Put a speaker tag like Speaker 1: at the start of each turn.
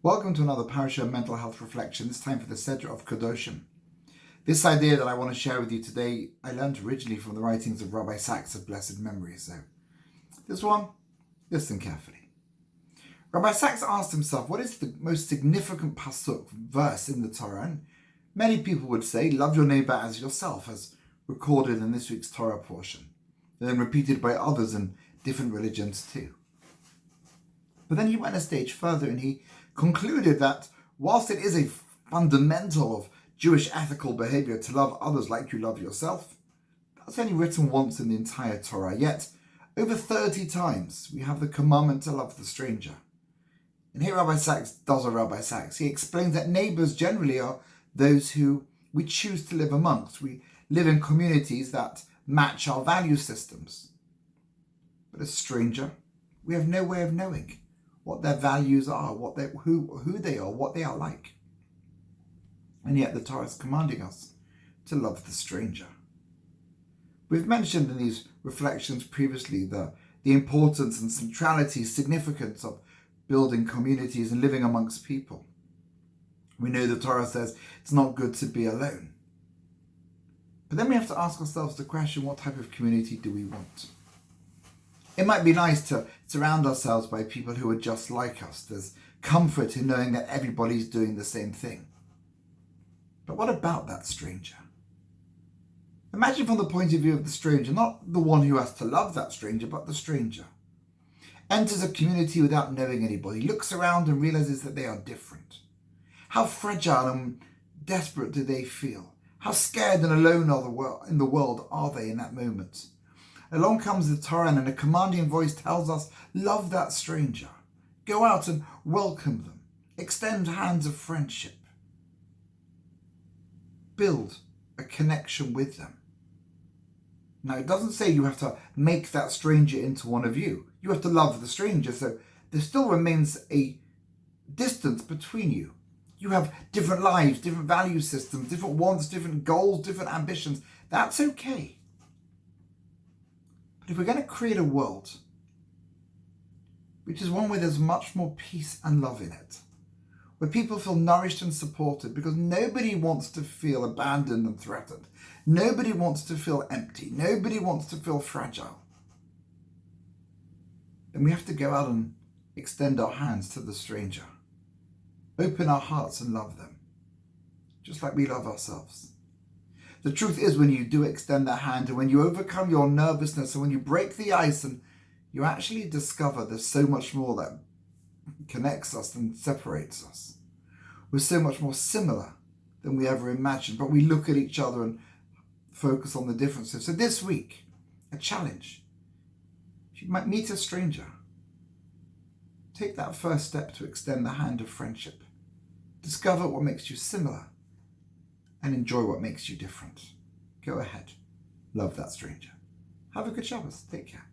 Speaker 1: Welcome to another Parasha mental health reflection, this time for the Seder of Kedoshim. This idea that I want to share with you today, I learned originally from the writings of Rabbi Sachs of blessed memory. So this one, listen carefully. Rabbi Sachs asked himself, what is the most significant pasuk, verse in the Torah? And many people would say, love your neighbor as yourself, as recorded in this week's Torah portion, and then repeated by others in different religions too. But then he went a stage further and he concluded that whilst it is a fundamental of Jewish ethical behavior to love others like you love yourself, that's only written once in the entire Torah. Yet, over 30 times, we have the commandment to love the stranger. And here Rabbi Sachs does a Rabbi Sachs. He explains that neighbors generally are those who we choose to live amongst. We live in communities that match our value systems. But a stranger, we have no way of knowing what their values are, who they are, what they are like. And yet the Torah is commanding us to love the stranger. We've mentioned in these reflections previously the importance and centrality, significance of building communities and living amongst people. We know the Torah says it's not good to be alone. But then we have to ask ourselves the question, what type of community do we want? It might be nice to surround ourselves by people who are just like us. There's comfort in knowing that everybody's doing the same thing. But what about that stranger? Imagine from the point of view of the stranger, not the one who has to love that stranger, but the stranger. Enters a community without knowing anybody, looks around and realizes that they are different. How fragile and desperate do they feel? How scared and alone in the world are they in that moment? Along comes the Torah and a commanding voice tells us, love that stranger. Go out and welcome them. Extend hands of friendship. Build a connection with them. Now, it doesn't say you have to make that stranger into one of you. You have to love the stranger, so there still remains a distance between you. You have different lives, different value systems, different wants, different goals, different ambitions. That's okay. But if we're going to create a world which is one where there's much more peace and love in it, where people feel nourished and supported, because nobody wants to feel abandoned and threatened. Nobody wants to feel empty. Nobody wants to feel fragile. Then we have to go out and extend our hands to the stranger. Open our hearts and love them, just like we love ourselves. The truth is, when you do extend that hand and when you overcome your nervousness and when you break the ice and you actually discover there's so much more that connects us than separates us. We're so much more similar than we ever imagined, but we look at each other and focus on the differences. So this week, a challenge. If you might meet a stranger, take that first step to extend the hand of friendship. Discover what makes you similar and enjoy what makes you different. Go ahead. Love that stranger. Have a good Shabbos. Take care.